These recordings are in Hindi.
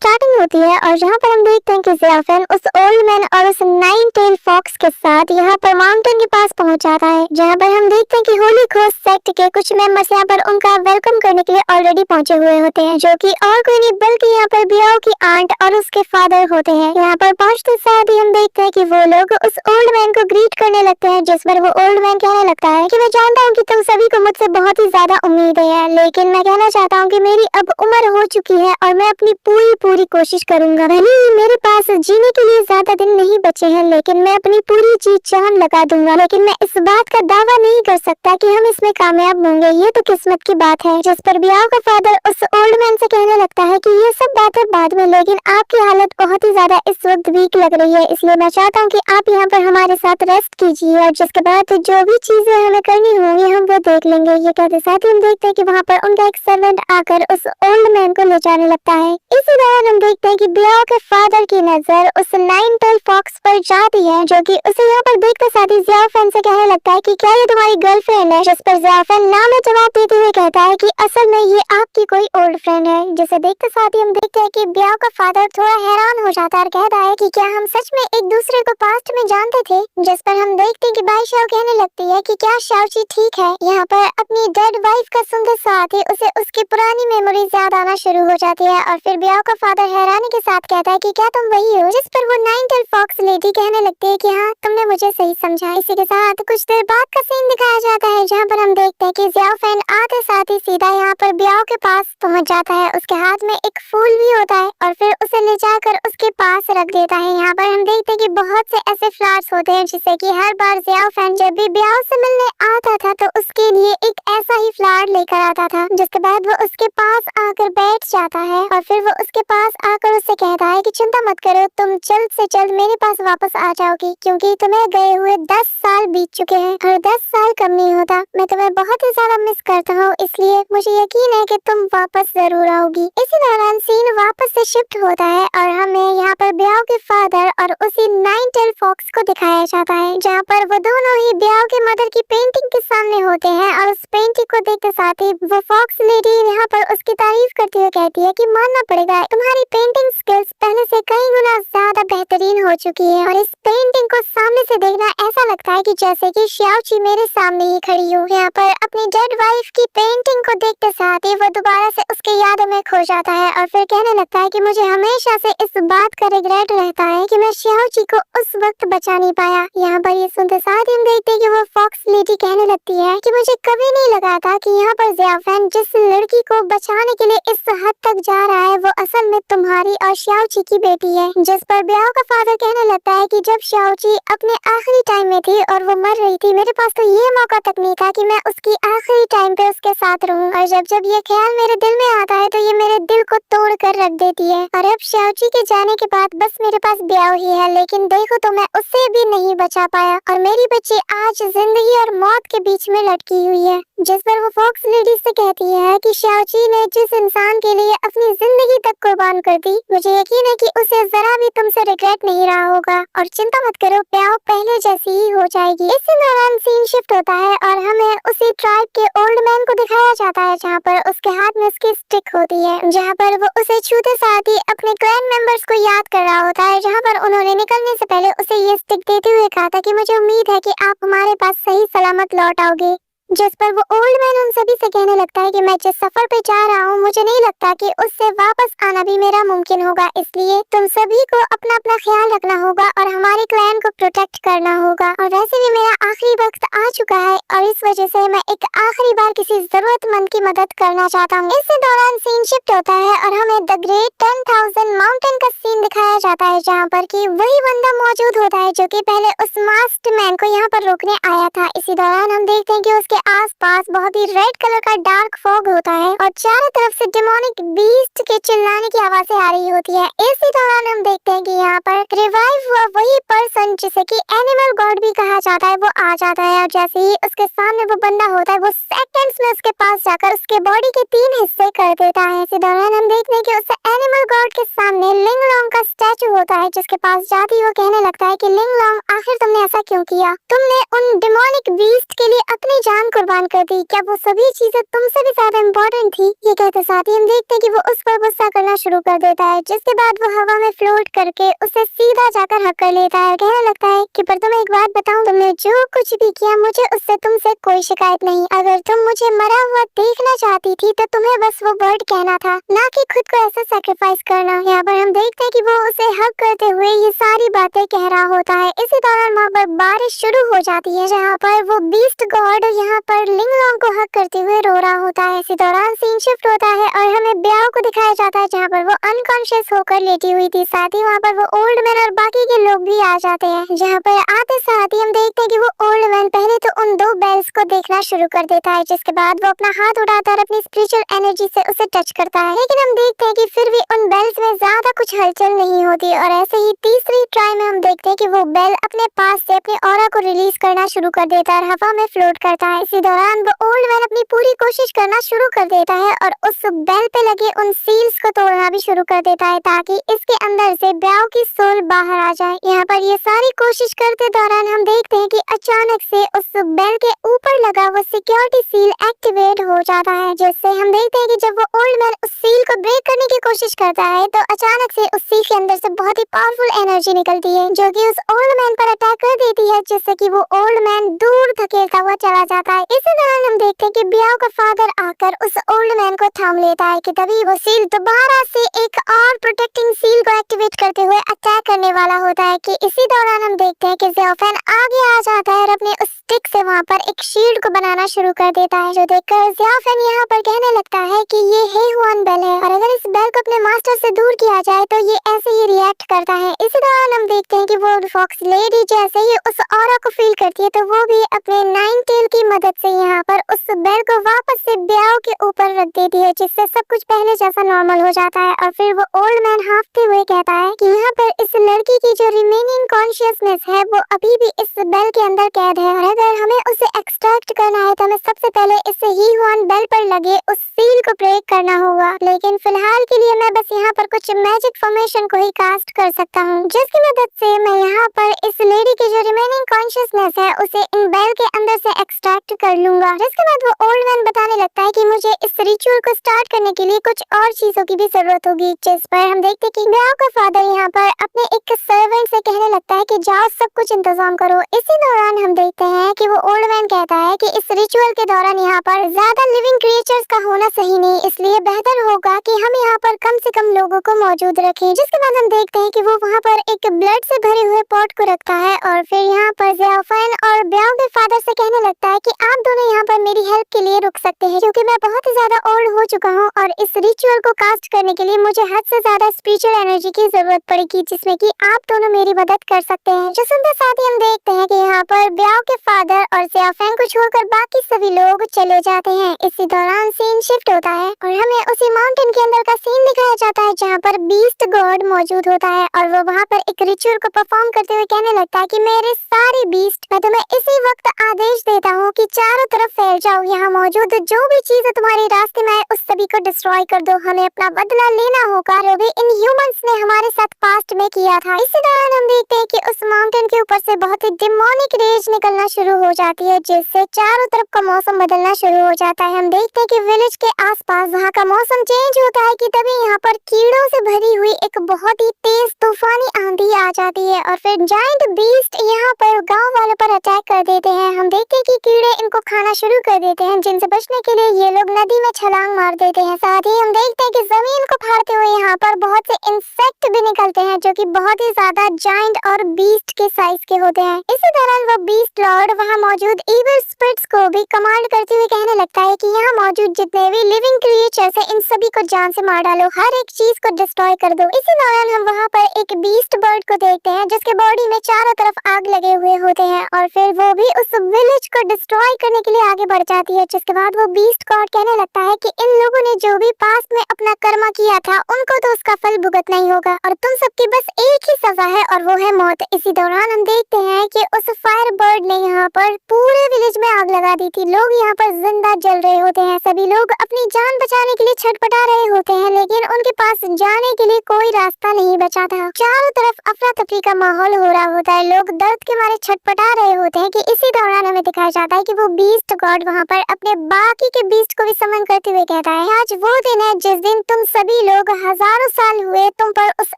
स्टार्टिंग होती है और जहाँ पर हम देखते हैं कि ज़ियाफ़िन उस ओल्ड मैन और उस नाइन टेल फॉक्स के साथ यहाँ पर माउंटेन के पास पहुँच जाता है, जहाँ पर हम देखते हैं कि होली घोस्ट सेक्ट के कुछ मेंबर्स यहाँ पर उनका वेलकम करने के लिए ऑलरेडी पहुंचे हुए होते हैं, जो कि और कोई नहीं बल्कि यहाँ पर बियाओ की आंट और उसके फादर होते हैं। यहाँ पर पहुंचते साथ ही हम देखते हैं कि वो लोग उस ओल्ड मैन को ग्रीट करने लगते हैं, जिस पर वो ओल्ड मैन कहने लगता है कि मैं जानता हूँ कि तुम सभी को मुझसे बहुत ही ज्यादा उम्मीदें हैं, लेकिन मैं कहना चाहता हूँ कि मेरी अब उम्र हो चुकी है और मैं अपनी पूरी कोशिश करूंगा। भले ही मेरे पास जीने के लिए ज्यादा दिन नहीं बचे हैं, लेकिन मैं अपनी पूरी जी जान लगा दूंगा, लेकिन मैं इस बात का दावा नहीं कर सकता कि हम इसमें कामयाब होंगे, ये तो किस्मत की बात है। जिस पर बियाओ का फादर उस ओल्ड मैन से कहने लगता है कि ये सब बातें बाद में, लेकिन आपकी हालत बहुत ही ज्यादा इस वक्त वीक लग रही है, इसलिए मैं चाहता हूँ कि आप यहाँ पर हमारे साथ रेस्ट कीजिए और जिसके बाद जो भी चीजें हमें करनी होंगी हम वो देख लेंगे। ये कहते साथ ही हम देखते हैं कि वहाँ पर उनका एक सर्वेंट आकर उस ओल्ड मैन को ले जाने लगता है। इसी दौरान हम देखते हैं कि बियाओ के फादर की नजर उस नाइन टेल फॉक्स पर जाती है, जो कि उसे यहाँ पर देखते साथ ही ज़ियाफ़िन से कहने लगता है कि क्या ये तुम्हारी गर्लफ्रेंड है? जिस पर ज़ियाफ़िन ना में जवाब देते हुए कहता है कि असल में ये आपकी कोई ओल्ड फ्रेंड है। जिसे देखते साथ ही हम देखते हैं कि बियाओ का फादर थोड़ा हैरान हो जाता है और कहता है कि क्या हम सच में एक दूसरे को पास्ट में जानते थे? जिस पर हम देखते हैं कि बाई शाओ कहने लगती है कि क्या शाओची ठीक है? यहाँ पर अपनी डेड वाइफ का सुनते साथ ही उसे उसकी पुरानी मेमोरीज याद आना शुरू हो जाती है और फिर बियाओ का फादर हैरानी के साथ कहता है कि क्या तुम वही हो? जिस पर वो नाइन टेल फॉक्स लेडी कहने लगती है कि हाँ, तुमने मुझे सही समझा। इसी के साथ कुछ देर बाद का सीन दिखाया जाता है, जहाँ पर हम देखते हैं कि ज़ियाफ़िन आते साथ ही सीधा यहाँ पर बियाओ के पास पहुँच जाता है। उसके हाथ में एक फूल भी होता है और फिर उसे ले जाकर उसके पास रख देता है। यहाँ पर हम देखते हैं कि बहुत से ऐसे फ्लावर्स होते हैं, जिससे कि हर बार ज़ियाफ़िन जब भी बियाओ से मिलने आता था तो उसके लिए एक ऐसा ही फ्लावर लेकर आता था, जिसके बाद वो उसके पास आकर बैठ जाता है और फिर वो उसके पास आकर उससे कहता है कि चिंता मत करो, तुम जल्द से जल्द मेरे पास वापस आ जाओगी, क्योंकि तुम्हें गए हुए 10 साल बीत चुके हैं और 10 साल कम नहीं होता। मैं तुम्हें बहुत ही ज्यादा मिस करता हूँ, इसलिए मुझे यकीन है कि तुम वापस जरूर आओगी। इसी दौरान सीन वापस से शिफ्ट होता है और हमें यहाँ पर बियाओ के फादर और उसी नाइन टेल फॉक्स को दिखाया जाता है, जहाँ पर वो दोनों ही बियाओ के मदर की पेंटिंग के सामने होते हैं और उस पेंटिंग को देखते साथ ही वो फॉक्स लेडी यहाँ पर उसकी तारीफ करते हुए कहती है कि मानना पड़ेगा, तुम्हारी पेंटिंग स्किल्स पहले से कई गुना ज्यादा बेहतरीन हो चुकी है और इस पेंटिंग को सामने से देखना ऐसा लगता है कि जैसे कि शाओची मेरे सामने ही खड़ी हो। यहाँ पर अपनी डेड वाइफ की पेंटिंग को देखते साथ ही वो दोबारा से उसके यादों में खो जाता है और फिर कहने लगता है कि मुझे हमेशा से इस बात का रिग्रेट रहता है कि मैं शाओची को उस वक्त बचा नहीं पाया। यहाँ पर ये सुनते साथ ही हम देखते हैं कि वो फॉक्स लेडी कहने लगती है कि मुझे कभी नहीं लगा था कि यहाँ पर ज़ियाफ़िन जिस लड़की को बचाने के लिए इस हद तक जा रहा है वो असल में तुम्हारी और शाओची की बेटी है। जिस पर बियाओ का फादर कहने लगता है कि जब शाओची अपने आखिरी टाइम में थी और वो मर रही थी, मेरे पास तो ये मौका तक नहीं था कि मैं उसकी आखिरी टाइम पे उसके साथ रहूं, और जब जब ये ख्याल मेरे दिल में आता है तो ये मेरे दिल को तोड़ कर रख देती है। और अब शाओची के जाने के बाद बस मेरे पास बियाओ ही है, लेकिन देखो तो मैं उससे भी नहीं बचा पाया और मेरी बच्ची आज जिंदगी और मौत के बीच में लटकी हुई है। जिस पर वो फॉक्स लेडी से कहती है कि शाओची ने जिस इंसान के लिए अपनी जिंदगी तक कुर्बान कर दी, मुझे यकीन है कि उसे जरा भी तुमसे रिग्रेट नहीं रहा होगा और चिंता मत करो, प्याओ पहले जैसी ही हो जाएगी। इसी दौरान सीन शिफ्ट होता है और हमें उसी ट्राइब के ओल्ड मैन को दिखाया जाता है, जहाँ पर उसके हाथ में उसकी स्टिक होती है, जहाँ पर वो उसे छूते साथ ही अपने क्लैन मेंबर्स को याद कर रहा होता है, जहाँ पर उन्होंने निकलने से पहले उसे ये स्टिक देते हुए कहा था कि मुझे उम्मीद है कि आप हमारे पास सही सलामत लौट आओगे। जिस पर वो ओल्ड मैन उन सभी से कहने लगता है कि मैं जिस सफर पे जा रहा हूँ मुझे नहीं लगता कि उससे वापस आना भी मेरा मुमकिन होगा, इसलिए तुम सभी को अपना अपना ख्याल रखना होगा और हमारे क्लैन को प्रोटेक्ट करना होगा। और वैसे भी मेरा आखिरी वक्त आ चुका है और इस वजह से मैं एक आखिरी बार किसी जरूरतमंद की मदद करना चाहता हूँ। इसी दौरान सीन शिफ्ट होता है और हमें द ग्रेट 10,000 माउंटेन का सीन दिखाया जाता है, जहाँ पर कि वही बंदा मौजूद होता है जो कि पहले उस मास्क्ड मैन को यहाँ पर रोकने आया था। इसी दौरान हम देखते हैं कि उसके आसपास बहुत ही रेड कलर का डार्क फॉग होता है और चारों तरफ से डेमोनिक बीस्ट के चिल्लाने की आवाजें आ रही होती है। इसी दौरान हम देखते हैं कि यहाँ पर रिवाइव हुआ वही पर्सन जिसे कि एनिमल गॉड भी कहा जाता है वो आ जाता है और जैसे ही उसके सामने वो बंदा होता है वो सेकंड्स में उसके पास जाकर उसके बॉडी के 3 हिस्से कर देता है। इसी दौरान हम देखते हैं कि उस एनिमल गॉड गॉड के सामने लिंग लॉन्ग का स्टैचू होता है, जिसके पास जाती वो कहने लगता है कि लिंग लॉन्ग, आखिर तुमने ऐसा क्यों किया? तुमने उन डिमोनिक बीस्ट के लिए अपनी जान कुर्बान कर दी। क्या वो सभी चीजें तुमसे भी ज्यादा इम्पोर्टेंट थी? ये कहते साथ ही हम देखते हैं कि वो उस पर गुस्सा करना शुरू कर देता है, जिसके बाद वो हवा में फ्लोट करके उसे सीधा जाकर हक कर लेता है। कहने लगता है कि पर तुम्हें एक बात बताऊं, तुमने जो कुछ भी किया मुझे उससे तुमसे कोई शिकायत नहीं। अगर तुम मुझे मरा हुआ देखना चाहती थी तो तुम्हें बस वो वर्ड कहना था, ना कि खुद को ऐसा सैक्रिफाइस करना। यहाँ पर हम देखते हैं कि वो उसे हक करते हुए ये सारी बातें कह रहा होता है। इसी दौरान वहाँ पर बारिश शुरू हो जाती है, जहाँ पर वो बीस्ट गॉड यहाँ पर लिंग लॉन्ग को हक करते हुए रो रहा होता है। इसी दौरान सीन शिफ्ट होता है और हमें ब्याओ को दिखाया जाता है, जहाँ पर वो अनकॉन्शियस होकर लेटी हुई थी। साथ ही वहाँ पर वो ओल्ड मैन और बाकी के लोग भी आ जाते हैं। जहाँ पर आते साथ ही हम देखते हैं कि वो ओल्ड मैन पहले तो उन दो बेल्स को देखना शुरू कर देता है, जिसके बाद वो अपना हाथ उठाकर अपनी स्पिरिचुअल एनर्जी से उसे टच करता है। लेकिन हम देखते हैं कि फिर भी उन बेल्स में ज्यादा कुछ हलचल नहीं होती और ऐसे ही तीसरी ट्राई में हम देखते हैं कि वो बेल अपने पास से अपने ऑरा को रिलीज करना शुरू कर देता है और हवा में फ्लोट करता है। इसी दौरान वो ओल्ड मैन अपनी पूरी कोशिश करना शुरू कर देता है और उस बेल पे लगे उन सील्स को तोड़ना भी शुरू कर देता है, ताकि इसके अंदर से ब्याओ की सोल बाहर आ जाए। यहाँ पर ये सारी कोशिश करते दौरान हम देखते हैं कि अचानक से उस बेल के ऊपर लगा वो सिक्योरिटी सील एक्टिवेट हो जाता है, जिससे हम देखते हैं कि जब वो ओल्ड मैन उस सील को ब्रेक करने की कोशिश करता है तो अचानक से उस सील के अंदर से बहुत ही पावरफुल एनर्जी निकलती है, जो कि उस ओल्ड मैन पर अटैक कर देती है, जिससे कि वो ओल्ड मैन दूर धकेलता हुआ चला जाता है। इसी दौरान हम देखते हैं कि ब्याओ का फादर आकर उस ओल्ड मैन को थाम लेता है कि तभी वो सील दोबारा से एक और प्रोटेक्टिंग सील को एक्टिवेट करते हुए अटैक करने वाला होता है। कि इसी दौरान हम देखते हैं कि ज़ेओफेन आगे आ जाता है और अपने उस स्टिक से वहाँ पर एक शील्ड को बनाना शुरू कर देता है, जो देखकर ज़ेओफेन यहाँ पर कहने लगता है कि ये हेहुआन बेल है और अगर इस बेल को अपने मास्टर से दूर किया जाए तो ये ऐसे ही रिएक्ट करता है। इसी दौरान हम देखते हैं कि वो फॉक्स लेडी जैसे ही उस ऑरा को फील करती है तो वो भी अपने नाइन टेल की मदद से यहाँ पर उस बेल को वापस से ब्याओ के ऊपर रख देती है, जिससे सब कुछ पहले जैसा नॉर्मल हो जाता है। और फिर वो ओल्ड मैन हाँफते हुए कहता है कि यहाँ पर इस लड़की की जो रिमेनिंग कॉन्शियसनेस है वो अभी भी इस बेल के अंदर कैद है और अगर हमें उसे एक्सट्रैक्ट करना है तो हमें सबसे पहले इसे हेहुआन बेल पर लगे उस सील को ब्रेक करना होगा। लेकिन फिलहाल के लिए मैं बस यहाँ पर कुछ मैजिक फॉर्मेशन को ही कास्ट कर सकता हूँ, जिसकी मदद से मैं यहाँ पर इस लेडी की जो रिमेनिंग कॉन्शियसनेस है उसे इन बेल के अंदर से एक्सट्रैक्ट कर लूंगा। जिसके बाद वो ओल्ड मैन बताने लगता है कि मुझे इस रिचुअल को स्टार्ट करने के लिए कुछ और चीजों की भी जरूरत होगी, जिस पर हम देखते कि ब्याओ का फादर यहाँ पर अपने एक सर्वेंट से कहने लगता है कि जाओ सब कुछ इंतजाम करो। इसी दौरान हम देखते हैं कि वो ओल्ड मैन कहता है कि इस रिचुअल के दौरान यहाँ पर ज्यादा लिविंग क्रिएचर्स का होना सही नहीं, इसलिए बेहतर होगा कि हम यहाँ पर कम से कम लोगों को मौजूद रखें। जिसके बाद हम देखते हैं कि वो वहाँ पर एक ब्लड से भरे हुए पॉट को रखता है और फिर यहाँ पर ज़ेओफेन और ब्याओ के फादर से कहने लगता है कि आप दोनों यहाँ पर मेरी हेल्प के लिए रुक सकते हैं, क्योंकि मैं बहुत ही ज्यादा ओल्ड हो चुका हूँ और इस रिचुअल को कास्ट करने के लिए मुझे हद से ज्यादा स्पिरिचुअल एनर्जी की जरूरत पड़ेगी, जिसमें कि आप दोनों मेरी मदद कर सकते हैं। जो सुनते साथ ही हम देखते हैं कि यहाँ पर ब्याओ के फादर और ज़ेओफेन को छोड़कर बाकी सभी लोग चले जाते हैं। इसी दौरान सीन शिफ्ट होता है और हमें उसी माउंटेन के अंदर का सीन दिखाया जाता है, जहाँ पर बीस्ट गॉड मौजूद होता है और वो वहाँ पर एक रिचुअल को परफॉर्म करते हुए कहने लगता है कि मेरे सारे बीस्ट, मैं तुम्हें इसी वक्त आदेश देता हूँ कि चारों तरफ फैल जाओ, यहाँ मौजूद जो भी चीज तुम्हारे रास्ते में आए उस सभी को डिस्ट्रॉय कर दो। हमें अपना बदला लेना होगा जो भी इन ह्यूमंस ने हमारे साथ पास्ट में किया था। इसी दौरान हम देखते हैं कि उस माउंटेन के ऊपर से बहुत ही डिमोनिक रेज निकलना शुरू हो जाती है, जिससे चारों तरफ का मौसम बदलना शुरू हो जाता है। हम देखते हैं कि विलेज के आसपास वहाँ का मौसम चेंज होता है कि तभी यहाँ पर कीड़ों से भरी हुई एक बहुत ही तेज तूफानी आंधी आ जाती है और फिर जायंट बीस्ट यहाँ पर गाँव वालों पर अटैक कर देते हैं। हम देखते हैं कि कीड़े इनको खाना शुरू कर देते हैं, जिनसे बचने के लिए ये लोग नदी में छलांग मार देते हैं। साथ ही हम देखते हैं कि जमीन को फाड़ते हुए यहाँ पर बहुत से इंसेक्ट भी निकलते हैं, जो कि बहुत ही ज्यादा जायंट और बीस्ट के साइज के होते हैं। इसी दौरान वो बीस्ट लॉर्ड वहाँ मौजूद इविल स्पिरिट्स को भी कमांड करते हुए कहने लगता है कि यहाँ मौजूद जितने भी लिविंग क्रिएचर्स हैं इन सभी को जान से मार डालो, हर एक चीज को डिस्ट्रॉय कर दो। इसी दौरान हम वहाँ पर एक बीस्ट बर्ड को देखते हैं, जिसके बॉडी में चारों तरफ आग लगे हुए होते हैं और फिर वो भी उस विलेज को डिस्ट्रॉय करने के लिए आगे बढ़ जाती है। जिसके बाद वो बीस्ट गॉड कहने लगता है कि इन लोगों ने जो भी पास्ट में अपना कर्म किया था उनको तो उसका फल भुगतना ही होगा और तुम सबकी बस एक ही सजा है और वो है मौत। इसी दौरान हम देखते हैं कि उस फायर बर्ड ने यहाँ पर पूरे विलेज में आग लगा दी थी। लोग यहाँ पर जिंदा जल रहे होते हैं, सभी लोग अपनी जान बचाने के लिए छटपटा रहे होते हैं, लेकिन उनके पास जाने के लिए कोई रास्ता नहीं बचा था। चारों तरफ अफरा तफरी का माहौल हो रहा होता है, लोग दर्द के मारे छटपटा रहे होते हैं कि इसी दौरान हमें दिखाया जाता है कि वो बीस्ट गॉड वहाँ पर अपने बाकी के बीस्ट को भी समन करते हुए कहता है, आज वो दिन है जिस दिन तुम सभी लोग हजारों साल हुए तुम पर उस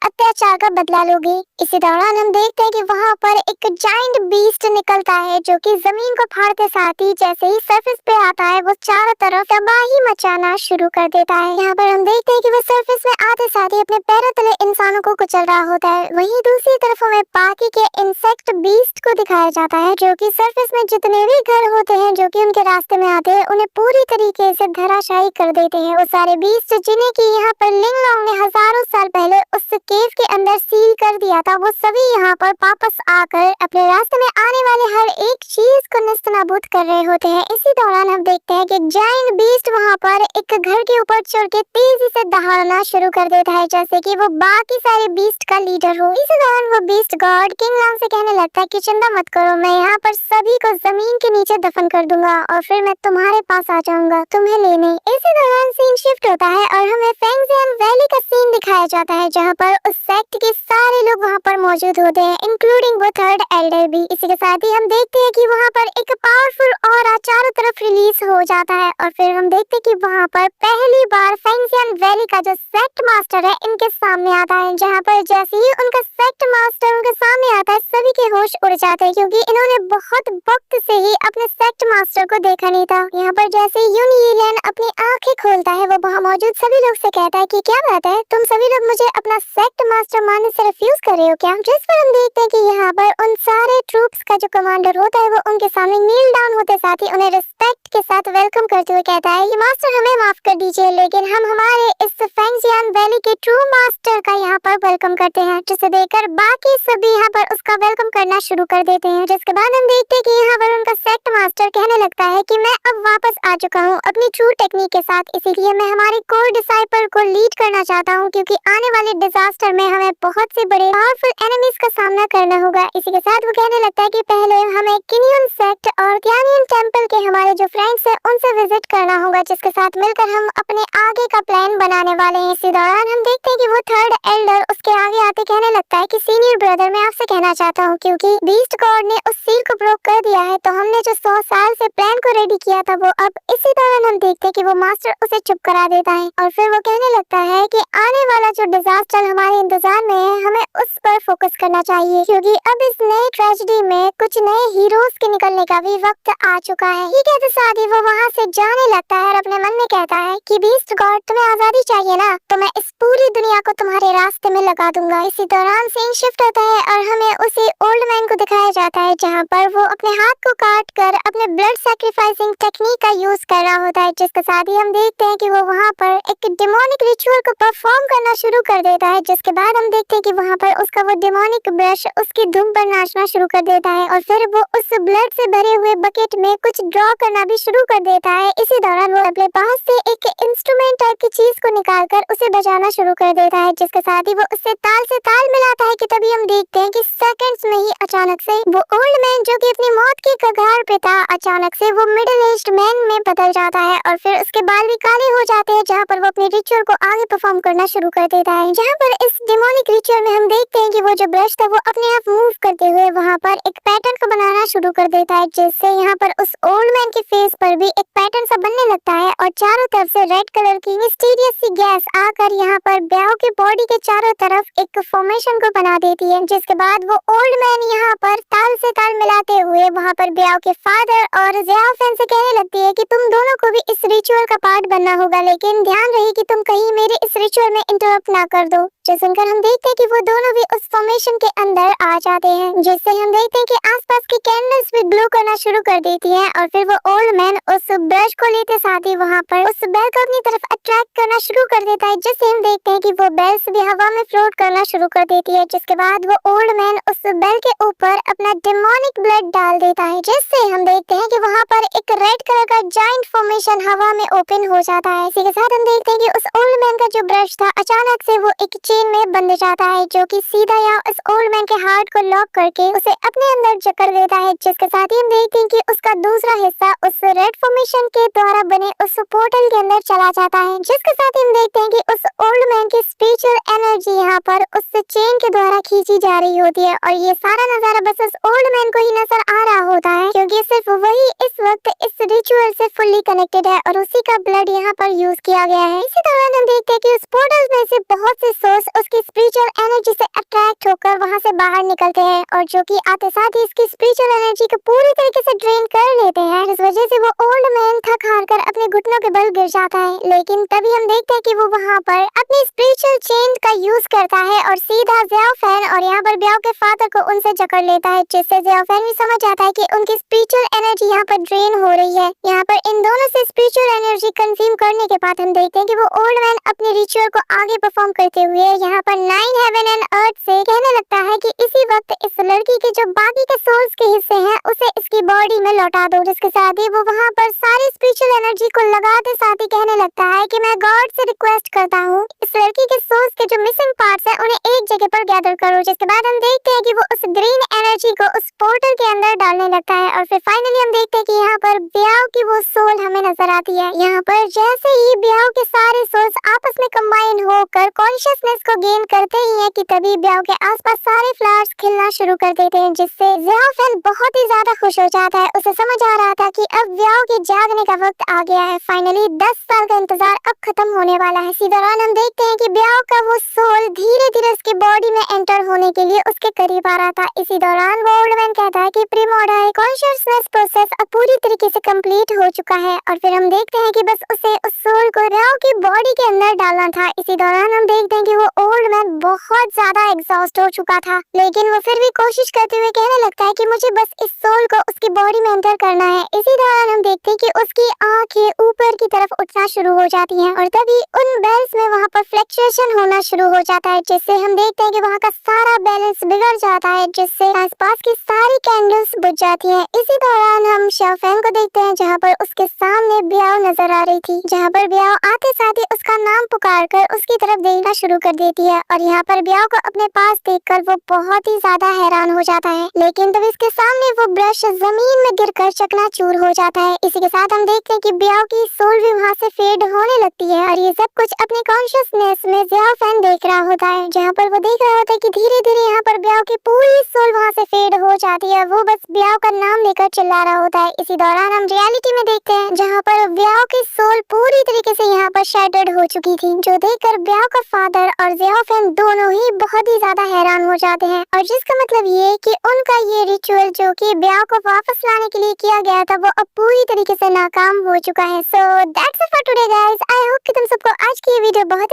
अत्याचार का बदला लोगे। इसी दौरान हम देखते हैं कि वहाँ पर एक जायंट बीस्ट निकलता है जो कि जमीन को फाड़ते साथ ही जैसे ही सरफेस पे आता है वो चारों तरफ तबाही मचाना शुरू कर देता है। यहाँ पर हम देखते हैं कि वो सरफेस में आते साथ ही अपने पैरों तले इंसानों को कुचल रहा होता है। वहीं दूसरी तरफ हमें बाकी के इंसेक्ट बीस्ट को दिखाया जाता है जो कि सरफेस में जितने भी घर होते हैं जो कि उनके रास्ते में आते हैं उन्हें पूरी तरीके से धराशायी कर देते हैं। वो सारे बीस्ट जिन्हें कि यहाँ पर लिंग लॉन्ग ने हजारों साल पहले उस केव के अंदर सील कर दिया था, वो सभी यहाँ पर वापस आकर अपने रास्ते में आने वाले हर एक चीज को नस्तनाबूद कर रहे होते हैं। इसी दौरान हम देखते हैं कि जायंट बीस्ट वहाँ पर एक घर के ऊपर चढ़ के तेजी से दहाड़ना शुरू कर देता है जैसे कि वो बाकी सारे बीस्ट का लीडर हो। इसी दौरान वो बीस्ट गॉड किंग लॉन्ग से कहने लगता है कि चिंता मत करो, मैं यहाँ पर सभी को जमीन के नीचे दफन कर दूंगा और फिर मैं तुम्हारे पास आ जाऊंगा तुम्हें लेने। इसी दौरान सीन शिफ्ट होता है और हमें फेंगजियान वैली का सीन दिखाया जाता है जहाँ पर उस सेक्ट के सारे लोग वहाँ पर मौजूद होते हैं इंक्लूडिंग वो थर्ड एल्डर भी। इसी के साथ ही हम देखते हैं कि वहाँ पर एक पावरफुल ऑरा चारों तरफ रिलीज हो जाता है और फिर हम देखते हैं कि वहाँ पर पहली बार फेंगजियान वैली का जो सेक्ट मास्टर है इनके सामने आता है, जहाँ पर जैसे ही उनका सेक्ट मास्टर उनके सामने आता है सभी के होश उड़ जाते हैं क्योंकि इन्होंने बहुत वक्त से ही अपने सेक्ट मास्टर को देखा नहीं था। यहाँ पर जैसे यूनियन अपनी आंखें खोलता है वो वहाँ मौजूद सभी लोग से कहता है कि क्या बात है, तुम सभी लोग मुझे अपना सेक्ट मास्टर मानने से रिफ्यूज कर रहे हो क्या? जिस पर हम देखते हैं कि यहाँ पर उन सारे ट्रूप्स का जो कमांडर होता है वो उनके सामने नील डाउन होते साथ ही उन्हें रिस्पेक्ट के साथ वेलकम करते हुए कहता है कि मास्टर हमें माफ कर दीजिए, लेकिन हम हमारे इस फेंगजियान वैली के ट्रू मास्टर का यहाँ पर वेलकम करते हैं, जिसे देखकर बाकी सभी यहाँ पर उसका वेलकम करना शुरू कर देते हैं। जिसके बाद हम देखते हैं कि यहाँ पर उनका सेक्ट मास्टर कहने लगता है कि मैं अब वापस आ चुका हूँ अपनी ट्रू टेक्निक के साथ, इसीलिए मैं हमारे कोर डिसाइपल को लीड करना चाहता हूँ क्योंकि आने वाले डिजास्टर में हमें बहुत से बड़े पावरफुल एनिमीज का सामना करना होगा। इसी के साथ वो कहने लगता है कि पहले हमें किनियन सेक्ट और कैनियन टेम्पल के हमारे जो फ्रेंड्स हैं उनसे विजिट करना होगा, जिसके साथ मिलकर हम अपने आगे का प्लान बनाने वाले हैं। इसी दौरान हम देखते हैं कि वो थर्ड एल्डर उसके आगे आते कहने लगता है कि सीनियर ब्रदर मैं आपसे कहना चाहता हूँ क्योंकि बीस्ट गॉड ने उस सील को ब्रोक कर दिया है तो हमने जो 100 साल से प्लान को रेडी किया था वो अब इसी दौरान हम देखते हैं कि वो मास्टर उसे चुप करा देता है और फिर वो कहने लगता है कि आने वाला जो डिजास्टर हमारे इंतजार में है हमें उस पर फोकस करना चाहिए क्योंकि अब इस नए ट्रेजेडी में कुछ नए हीरोज के निकलने का भी वक्त आ चुका है। ये कहते साथ ही वो वहाँ से जाने लगता है और अपने मन में कहता है कि बीस्ट गॉड तुम्हें आजादी चाहिए ना, तो मैं इस पूरी दुनिया को तुम्हारे रास्ते में लगा दूंगा। इसी दौरान सीन शिफ्ट होता है और हमें उसी ओल्ड मैन को दिखाया जाता है जहाँ पर वो अपने हाथ को काट कर अपने ब्लड सैक्रिफाइसिंग टेक्निक का यूज कर रहा होता है, जिसके साथ ही हम देखते हैं कि वो वहाँ पर एक डिमोनिक रिचुअल को परफॉर्म करना शुरू कर देता है। जिसके बाद हम देखते हैं कि वहाँ पर उसका वो डिमोनिक ब्रश उसकी धुन पर नाचना शुरू कर देता है और फिर वो उस ब्लड से भरे हुए बकेट में कुछ ड्रॉ करना भी शुरू कर देता है। इसी दौरान वो अपने पास से एक इंस्ट्रूमेंट टाइप की चीज को निकालकर उसे बजाना शुरू कर देता है, जिसके साथ ही वो उससे ताल मिलाता है कि तभी हम देखते हैं कि सेकंड्स में ही अचानक से वो ओल्ड मैन जो कि अपनी मौत के कगार पे था अचानक से वो मिडिल एज्ड मैन में बदल जाता है और फिर उसके बाल भी काले हो जाते हैं, जहाँ पर वो अपने रिचुअल को आगे परफॉर्म करना शुरू कर देता है। जहाँ पर इस डेमोनिक रिचुअल में हम देखते हैं कि वो जो ब्रश था वो अपने आप मूव करते हुए वहाँ पर एक पैटर्न को बनाना शुरू कर देता है, जिससे यहाँ पर उस ओल्ड मैन के फेस पर भी एक पैटर्न सा बनने लगता है और चारों तरफ से रेड कलर की मिस्टीरियस सी गैस आकर यहाँ पर ब्याओ के बॉडी के चारों तरफ एक फॉर्मेशन को बना देती है। जिसके बाद वो ओल्ड मैन यहाँ पर ताल से ताल मिलाते हुए वहाँ पर ब्याओ के फादर और ज़ियाओफेन से कहने लगती है कि तुम दोनों को भी इस रिचुअल का पार्ट बनना होगा, लेकिन ध्यान रहे कि तुम कहीं मेरे इस रिचुअल में इंटरप्ट ना कर दो। जो सुनकर हम देखते हैं कि वो दोनों भी उस फॉर्मेशन के अंदर आ जाते हैं, जिससे हम देखते हैं कि आसपास की कैंडल्स भी ग्लो करना शुरू कर देती हैं और फिर वो ओल्ड मैन उस ब्रश को लेते साथ ही वहाँ पर उस बेल को अपनी तरफ अट्रैक्ट करना शुरू कर देता है, जिससे हम देखते हैं कि वो बेल्स भी हवा में फ्लोट एक्सप्लोड करना शुरू कर देती है, जिसके बाद वो ओल्ड मैन उस बेल के ऊपर अपना डेमोनिक ब्लड डाल देता है, जिससे हम देखते हैं कि वहाँ पर एक रेड कलर का जायंट फॉर्मेशन हवा में ओपन हो जाता है। इसी के साथ हम देखते हैं कि उस ओल्ड मैन का जो ब्रश था अचानक से वो एक चेन में बंध जाता है, जो कि सीधा यहाँ उस ओल्ड मैन के हार्ट को लॉक करके उसे अपने अंदर जकड़ देता है। जिसके साथ ही हम देखते हैं कि उसका दूसरा हिस्सा उस रेड फॉर्मेशन के द्वारा बने उस पोर्टल के अंदर चला जाता है। जिसके साथ ही हम देखते हैं कि उस ओल्ड मैन की स्पिरिचुअल एनर्जी यहाँ पर उस चेन के द्वारा खींची जा रही होती है, और ये सारा नजारा बस उस ओल्ड मैन को ही नजर आ रहा होता है, क्योंकि सिर्फ वही इस वक्त इस रिचुअल से फुल्ली कनेक्टेड है और उसी का ब्लड यहाँ पर यूज किया गया है। इसी दौरान हम देखते हैं कि उस पोर्टल में से बहुत से सोर्स उसकी स्पिरिचुअल एनर्जी से अट्रैक्ट होकर वहाँ से बाहर निकलते हैं, और जो कि आते साथ ही इसकी स्पिरिचुअल एनर्जी को पूरी तरीके से ड्रेन कर लेते हैं। इस वजह से वो ओल्ड मैन थक हार कर अपने घुटनों के बल गिर जाता है, लेकिन तभी हम देखते हैं कि वो वहाँ पर अपनी स्पिरिचुअल चेन का यूज करता है और सीधा ज़ियाओफेन और यहाँ पर ब्याओ के फादर को उनसे जकड़ लेता है, जिससे ज़ियाओफेन भी समझ आता है कि उनकी स्पिरिचुअल एनर्जी यहाँ पर ड्रेन हो रही है। यहाँ पर इन दोनों से स्पिरिचुअल एनर्जी कंज्यूम करने के बाद हम देखते हैं कि वो ओल्ड मैन अपने रिचुअल को आगे परफॉर्म करते हुए यहाँ पर 9 हेवन एंड अर्थ से कहने लगता है कि इसी वक्त इस लड़की के जो बाकी के सोल्स के हिस्से हैं उसे इसकी बॉडी में लौटा दो। जिसके साथ ही वो वहाँ पर सारी स्पिरिचुअल एनर्जी को लगाते साथ ही कहने लगता है कि मैं गॉड से रिक्वेस्ट करता हूँ इस लड़की के सोल्स के जो मिसिंग पार्ट्स हैं उन्हें एक जगह पर गैदर करो। जिसके बाद हम देखते हैं कि वो उस ग्रीन एनर्जी को उस पोर्टल के अंदर डालने लगता है, और फिर फाइनली हम देखते हैं कि यहाँ पर ब्याओ की वो सोल हमें नजर आती है। यहाँ पर जैसे ही ब्याओ के सारे सोल्स आपस में कंबाइन होकर कॉन्शियसनेस को गेन करते ही हैं कि तभी ब्याओ के आसपास सारे फ्लावर्स खिलना शुरू कर देते हैं, जिससे ज़ियाओफेन बहुत ही ज्यादा खुश हो जाता है। उसे समझ आ रहा था कि अब ब्याओ के जागने का वक्त आ गया है। फाइनली 10 साल का इंतजार अब खत्म होने वाला है। इसी दौरान हम देखते हैं कि ब्याओ का वो सोल धीरे धीरे उसकी बॉडी में एंटर होने के लिए उसके करीब आ रहा था। इसी दौरान वो ओल्ड मैन कहता है कि प्रीमोर्टाल कॉन्शियसनेस प्रोसेस अब पूरी तरीके से कंप्लीट हो चुका है, और फिर हम देखते हैं कि बस उसे उस सोल को ब्याओ की बॉडी के अंदर डालना था। इसी दौरान हम देखते हैं कि वो ओल्ड मैन बहुत ज्यादा एग्जॉस्ट हो चुका था, लेकिन वो फिर भी कोशिश करते हुए कहने लगता है कि मुझे बस इस सोल को उसकी बॉडी में एंटर करना है। इसी दौरान हम देखते हैं कि उसकी आंखें ऊपर की तरफ उठना शुरू हो जाती हैं, और तभी उन बेल्स में वहाँ पर फ्लक्चुएशन होना शुरू हो जाता है, जिससे हम देखते हैं कि वहाँ का सारा बैलेंस बिगड़ जाता है, जिससे आसपास की सारी कैंडल्स बुझ जाती हैं। इसी दौरान हम ज़ियाओफेन को देखते हैं, जहाँ पर उसके सामने ब्याओ नजर आ रही थी, जहाँ पर ब्याओ आते साथ ही उसका नाम पुकार कर उसकी तरफ देखना शुरू कर देती है, और यहाँ पर ब्याओ को अपने पास देखकर वो बहुत ही ज्यादा हैरान हो जाता है। लेकिन तब इसके सामने वो ब्रश जमीन में गिरकर चकनाचूर हो जाता है। इसी के साथ हम देखते हैं कि ब्याओ की सोल भी वहाँ से फेड होने लगती है, और ये सब कुछ अपनी कॉन्शियसनेस में ज़ियाओफेन देख रहा होता है, जहाँ पर वो देख रहा होता है कि धीरे धीरे यहाँ पर ब्याओ की पूरी सोल वहाँ से फेड हो जाती है। वो बस ब्याओ का नाम लेकर चिल्ला रहा होता है। इसी दौरान हम रियलिटी में देखते हैं, जहाँ पर ब्याओ की सोल पूरी तरीके से यहाँ पर शैटर्ड हो चुकी थी, जो देखकर ब्याओ का फादर और ज़ियाओफेन दोनों ही बहुत ही ज्यादा हैरान हो जाते हैं, और जिसका मतलब ये कि उनका ये रिचुअल जो कि ब्याओ को वापस लाने के लिए किया गया था वो अब पूरी तरीके से नाकाम हो चुका है। So that's it for today guys. I hope कि तुम सबको आज की ये वीडियो बहुत